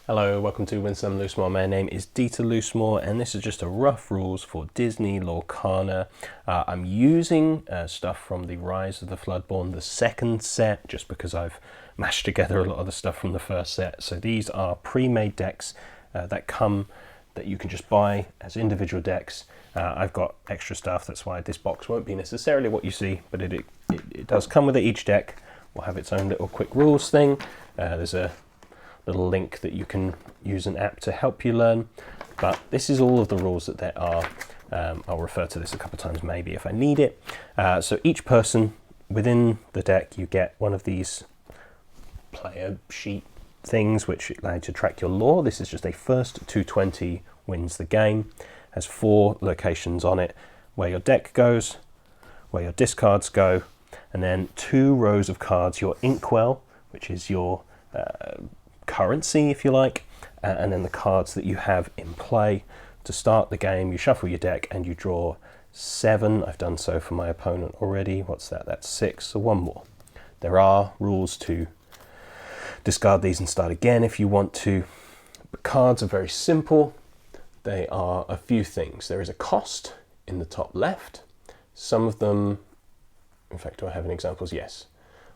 Hello, welcome to Win Some Lose More. My name is Dieter Loosemore, and this is just a rough rules for Disney Lorcana. I'm using stuff from the Rise of the Floodborn, the second set, just because I've mashed together a lot of the stuff from the first set. So these are pre-made decks that you can just buy as individual decks. I've got extra stuff, that's why this box won't be necessarily what you see, but it does come with it. Each deck will have its own little quick rules thing. There's a little link that you can use an app to help you learn, but this is all of the rules that there are. I'll refer to this a couple of times maybe if I need it. So each person within the deck, you get one of these player sheet things which allow you to track your lore. This is just a first 220 wins the game. Has 4 locations on it, where your deck goes, where your discards go, and then 2 rows of cards, your inkwell, which is your currency, if you like, and then the cards that you have in play. To start the game, you shuffle your deck and you draw 7. I've done so for my opponent already. What's that? That's 6, so 1 more. There are rules to discard these and start again if you want to. But cards are very simple. They are a few things. There is a cost in the top left. Some of them, in fact, do I have any examples? Yes.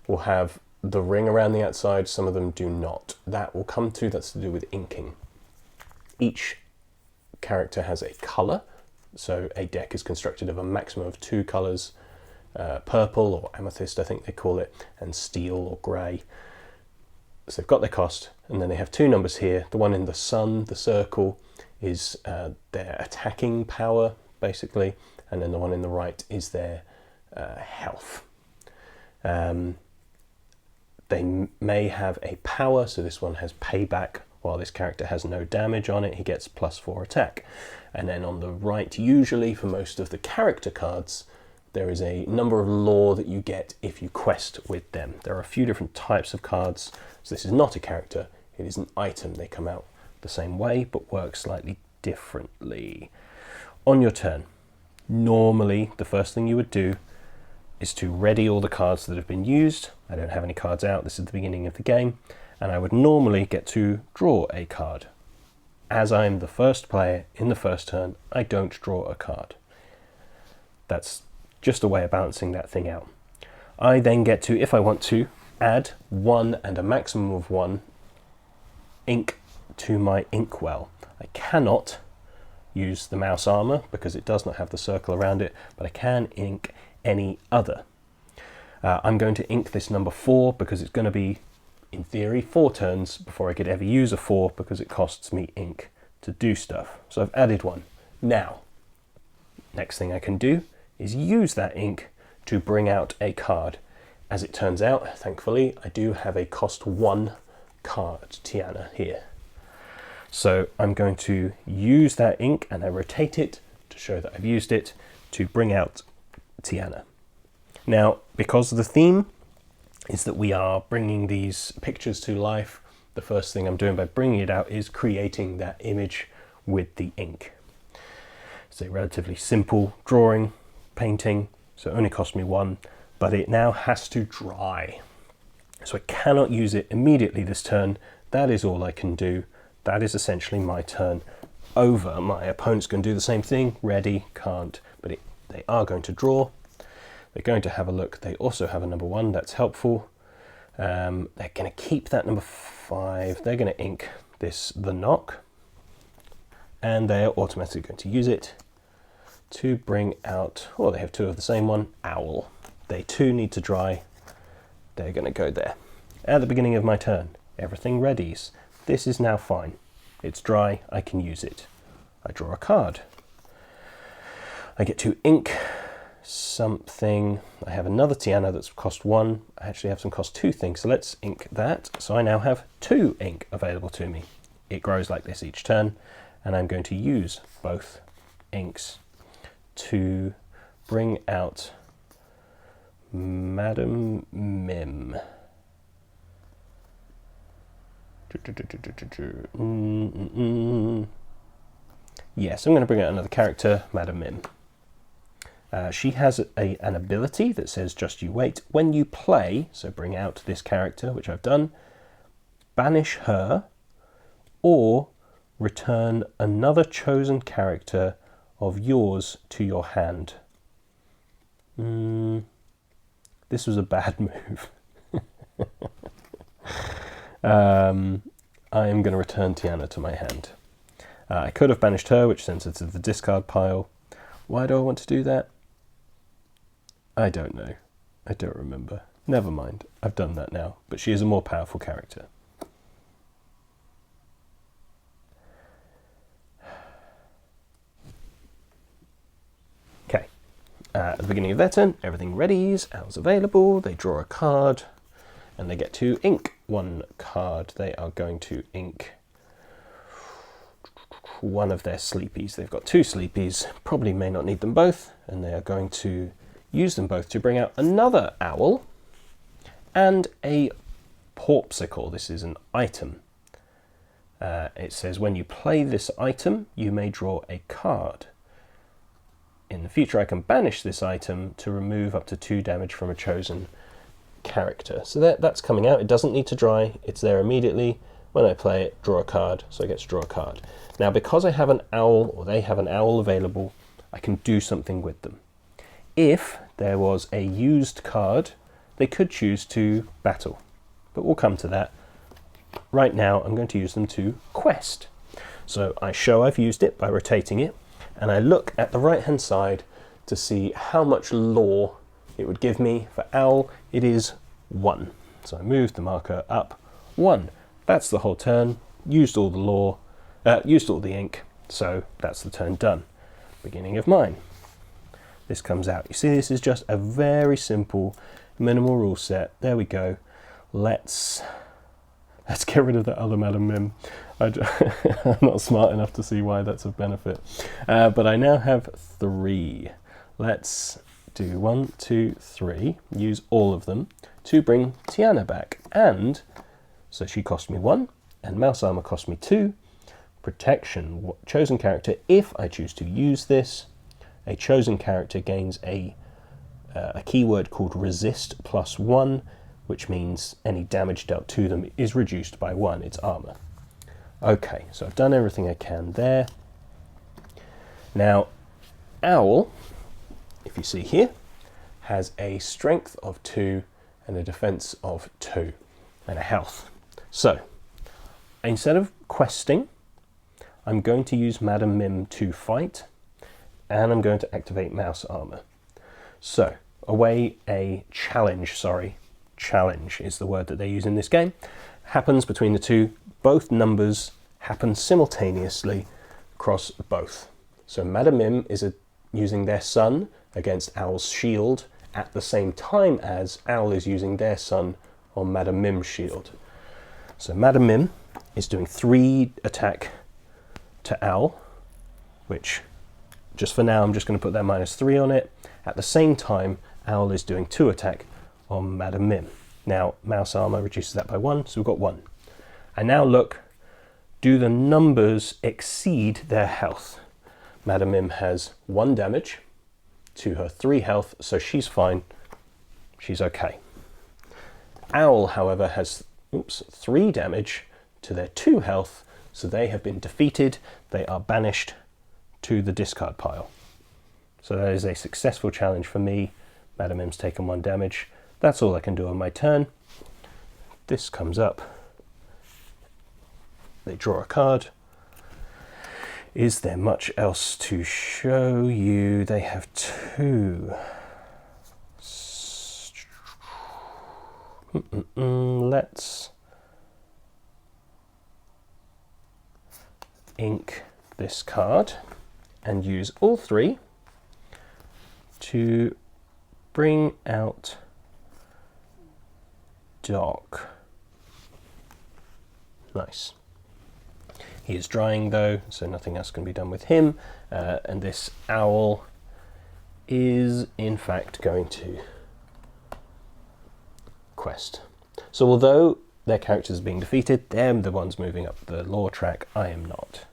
Will have the ring around the outside, some of them do not. That will come to, that's to do with inking. Each character has a colour, so a deck is constructed of a maximum of 2 colours, purple or amethyst I think they call it, and steel or grey. So they've got their cost, and then they have 2 numbers here. The one in the sun, the circle, is their attacking power basically, and then the one in the right is their health. They may have a power, so this one has payback, while this character has no damage on it, he gets +4 attack. And then on the right, usually for most of the character cards, there is a number of lore that you get if you quest with them. There are a few different types of cards, so this is not a character, it is an item. They come out the same way, but work slightly differently. On your turn, normally the first thing you would do is to ready all the cards that have been used. I don't have any cards out, this is the beginning of the game, and I would normally get to draw a card. As I'm the first player in the first turn, I don't draw a card. That's just a way of balancing that thing out. I then get to, if I want to, add 1 and a maximum of 1 ink to my inkwell. I cannot use the mouse armor because it does not have the circle around it, but I can ink any other. I'm going to ink this number 4 because it's going to be, in theory, 4 turns before I could ever use a 4 because it costs me ink to do stuff. So I've added 1. Now, next thing I can do is use that ink to bring out a card. As it turns out, thankfully, I do have a cost 1 card, Tiana, here. So I'm going to use that ink and I rotate it to show that I've used it to bring out Tiana. Now, because the theme is that we are bringing these pictures to life, the first thing I'm doing by bringing it out is creating that image with the ink. It's a relatively simple drawing, painting, so it only cost me 1, but it now has to dry. So I cannot use it immediately this turn. That is all I can do. That is essentially my turn over. My opponent's going to do the same thing, ready, can't, but they are going to draw. They're going to have a look. They also have a number 1, that's helpful. They're going to keep that number 5. They're going to ink the knock, and they're automatically going to use it to bring out, well, they have 2 of the same one, owl. They too need to dry. They're going to go there. At the beginning of my turn, everything readies. This is now fine. It's dry, I can use it. I draw a card. I get to ink something. I have another Tiana that's cost 1. I actually have some cost 2 things, so let's ink that. So I now have 2 ink available to me. It grows like this each turn, and I'm going to use both inks to bring out Madam Mim. Yes, I'm going to bring out another character, Madam Mim. She has an ability that says just you wait. When you play, so bring out this character, which I've done, banish her or return another chosen character of yours to your hand. This was a bad move. I am going to return Tiana to my hand. I could have banished her, which sends her to the discard pile. Why do I want to do that? I don't know. I don't remember. Never mind. I've done that now. But she is a more powerful character. Okay. At the beginning of their turn, everything readies. Owl's available. They draw a card. And they get to ink one card. They are going to ink one of their sleepies. They've got 2 sleepies. Probably may not need them both. And they are going to use them both to bring out another owl and a porpsicle. This is an item. It says when you play this item, you may draw a card. In the future, I can banish this item to remove up to 2 damage from a chosen character. So that's coming out. It doesn't need to dry. It's there immediately. When I play it, draw a card. So I get to draw a card. Now, because I have an owl, or they have an owl available, I can do something with them. If there was a used card, they could choose to battle, but we'll come to that. Right now, I'm going to use them to quest. So I show I've used it by rotating it, and I look at the right-hand side to see how much lore it would give me. For owl, it is 1. So I move the marker up 1. That's the whole turn. Used all the lore, used all the ink, so that's the turn done. Beginning of mine. This comes out. You see, this is just a very simple minimal rule set. There we go. Let's get rid of that other Madam Mim. I'm not smart enough to see why that's of benefit. But I now have 3. Let's do 1, 2, 3. Use all of them to bring Tiana back. And so she cost me 1, and Mouse Armor cost me 2. Protection, chosen character. If I choose to use this, a chosen character gains a keyword called resist +1, which means any damage dealt to them is reduced by 1. It's armor. Okay, so I've done everything I can there. Now, Owl, if you see here, has a strength of 2 and a defense of 2 and a health. So, instead of questing, I'm going to use Madam Mim to fight, and I'm going to activate Mouse Armor. So, away a challenge, challenge is the word that they use in this game, happens between the two. Both numbers happen simultaneously across both. So Madam Mim is using their sun against Owl's shield at the same time as Owl is using their sun on Madam Mim's shield. So Madam Mim is doing 3 attack to Owl, which just for now I'm just going to put that -3 on it. At the same time, Owl is doing 2 attack on Madam Mim. Now Mouse Armor reduces that by 1, so we've got 1. And now look, do the numbers exceed their health? Madam Mim has 1 damage to her 3 health, so she's fine, she's okay. Owl, however, has 3 damage to their 2 health, so they have been defeated. They are banished to the discard pile. So that is a successful challenge for me. Madam Mim's taken 1 damage. That's all I can do on my turn. This comes up. They draw a card. Is there much else to show you? They have 2. Let's ink this card and use all 3 to bring out Doc. Nice. He is drying though, so nothing else can be done with him. And this Owl is in fact going to quest. So although their characters are being defeated, they're the ones moving up the lore track. I am not.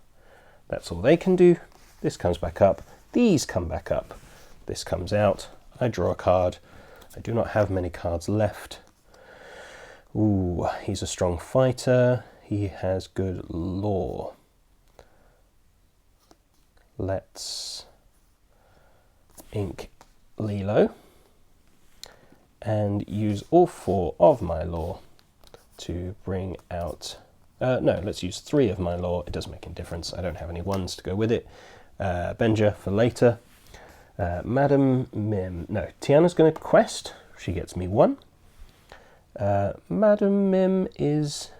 That's all they can do. This comes back up. These come back up. This comes out. I draw a card. I do not have many cards left. Ooh, he's a strong fighter. he has good lore. Let's ink Lilo and use all 4 of my lore to bring out, no, let's use 3 of my lore. It doesn't make any difference. I don't have any 1s to go with it. Benja for later. Madam Mim, no, Tiana's going to quest. She gets me 1. Madam Mim is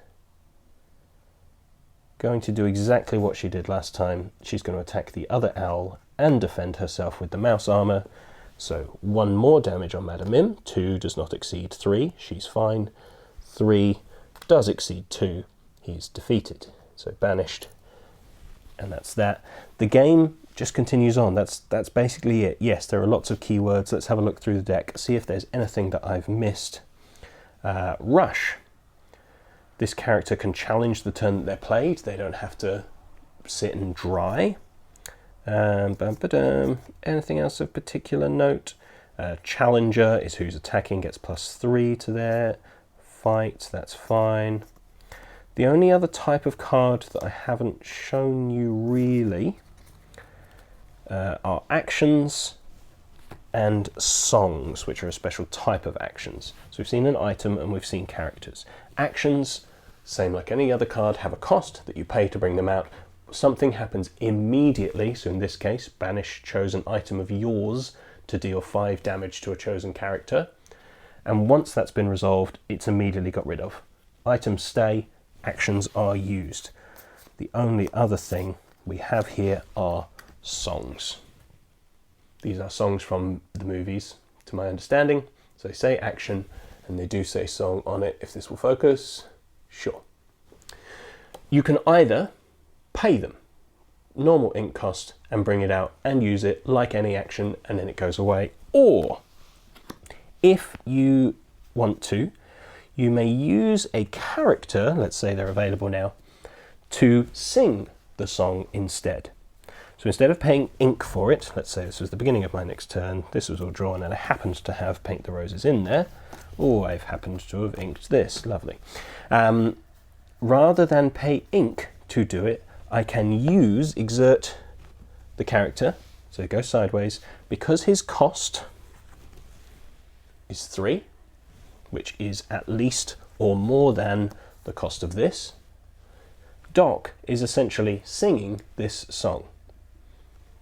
going to do exactly what she did last time. She's going to attack the other owl and defend herself with the mouse armor. So 1 more damage on Madam Mim. 2 does not exceed 3. She's fine. 3 does exceed 2. He's defeated. So banished. And that's that. The game just continues on. That's basically it. Yes, there are lots of keywords. Let's have a look through the deck, see if there's anything that I've missed. Rush. This character can challenge the turn that they're played. They don't have to sit and dry. Anything else of particular note? Challenger is who's attacking, gets +3 to their fight. That's fine. The only other type of card that I haven't shown you really are actions and songs, which are a special type of actions. So we've seen an item and we've seen characters. Actions, same like any other card, have a cost that you pay to bring them out. Something happens immediately, so in this case, banish chosen item of yours to deal 5 damage to a chosen character. And once that's been resolved, it's immediately got rid of. Items stay, actions are used. The only other thing we have here are songs. These are songs from the movies, to my understanding. So they say action, and they do say song on it. If this will focus, sure. You can either pay them, normal ink cost, and bring it out and use it like any action, and then it goes away. Or, if you want to, you may use a character, let's say they're available now, to sing the song instead. So instead of paying ink for it, let's say this was the beginning of my next turn, this was all drawn and I happened to have Paint the Roses in there. Oh, I've happened to have inked this, lovely. Rather than pay ink to do it, I can exert the character, so it goes sideways, because his cost is 3, which is at least or more than the cost of this. Doc is essentially singing this song.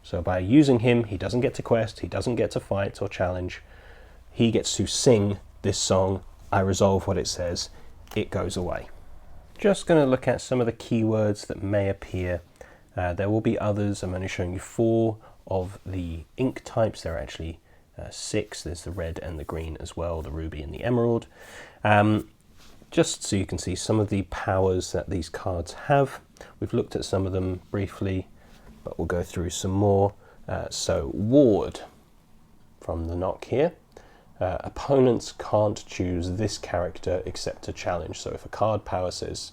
So by using him, he doesn't get to quest, he doesn't get to fight or challenge. He gets to sing this song. I resolve what it says, it goes away. Just going to look at some of the keywords that may appear. There will be others. I'm only showing you 4 of the ink types. There are actually 6. There's the red and the green as well, the ruby and the emerald. Just so you can see some of the powers that these cards have. We've looked at some of them briefly, but we'll go through some more. So ward from the knock here. Opponents can't choose this character except to challenge. So if a card power says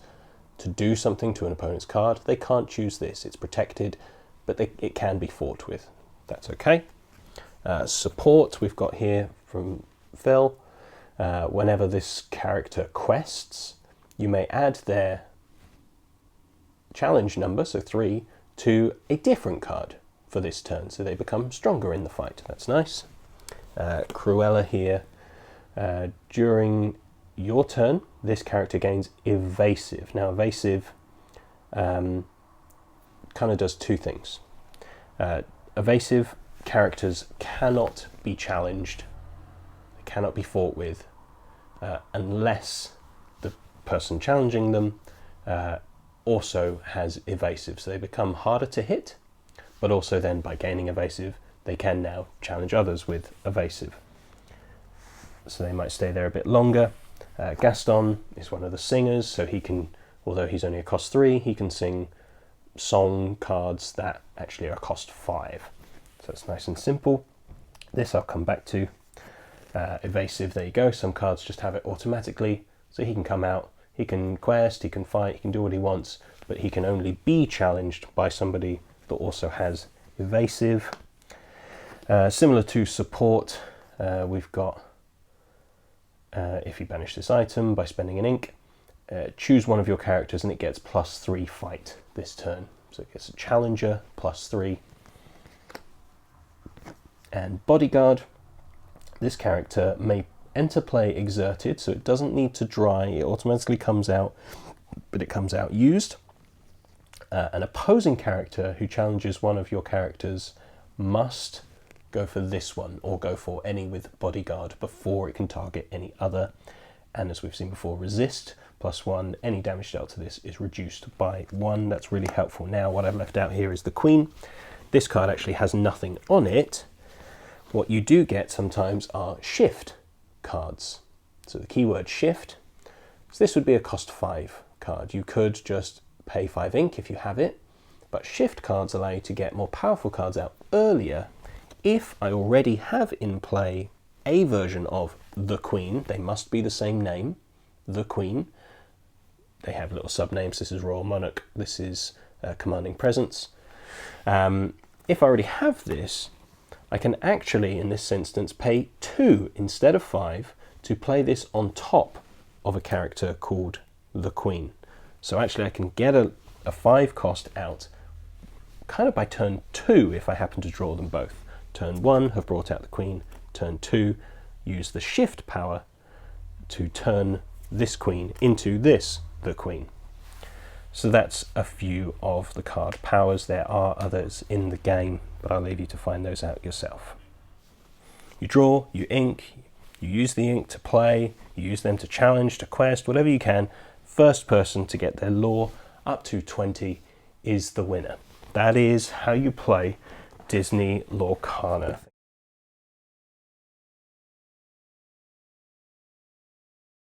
to do something to an opponent's card, they can't choose this. It's protected, but it can be fought with. That's okay. Support we've got here from Phil. Whenever this character quests, you may add their challenge number, so 3, to a different card for this turn, so they become stronger in the fight. That's nice. Cruella here. During your turn, this character gains evasive. Now evasive kind of does 2 things. Evasive characters cannot be challenged, they cannot be fought with, unless the person challenging them also has evasive. So they become harder to hit, but also then by gaining evasive, they can now challenge others with evasive. So they might stay there a bit longer. Gaston is one of the singers, so he can, although he's only a cost 3, he can sing song cards that actually are a cost 5. So it's nice and simple. This I'll come back to. Evasive, there you go. Some cards just have it automatically, so he can come out, he can quest, he can fight, he can do what he wants, but he can only be challenged by somebody that also has evasive. Similar to support, we've got if you banish this item by spending an ink, choose one of your characters and it gets +3 fight this turn. So it gets a challenger, +3. And bodyguard, this character may enter play exerted, so it doesn't need to dry, it automatically comes out, but it comes out used. An opposing character who challenges one of your characters must go for this one, or go for any with bodyguard before it can target any other. And as we've seen before, resist +1, any damage dealt to this is reduced by 1. That's really helpful. Now what I've left out here is the Queen. This card actually has nothing on it. What you do get sometimes are shift cards. So the keyword shift. So this would be a cost 5 card. You could just pay 5 ink if you have it, but shift cards allow you to get more powerful cards out earlier. If I already have in play a version of the Queen, they must be the same name, the Queen. They have little sub-names. This is Royal Monarch, this is Commanding Presence. If I already have this, I can actually, in this instance, pay 2 instead of 5 to play this on top of a character called the Queen. So actually I can get a 5 cost out kind of by turn 2 if I happen to draw them both. Turn 1, have brought out the Queen. Turn 2, use the shift power to turn this Queen into this, the Queen. So that's a few of the card powers. There are others in the game, but I'll leave you to find those out yourself. You draw, you ink, you use the ink to play, you use them to challenge, to quest, whatever you can. First person to get their lore up to 20 is the winner. That is how you play Disney Lorcana.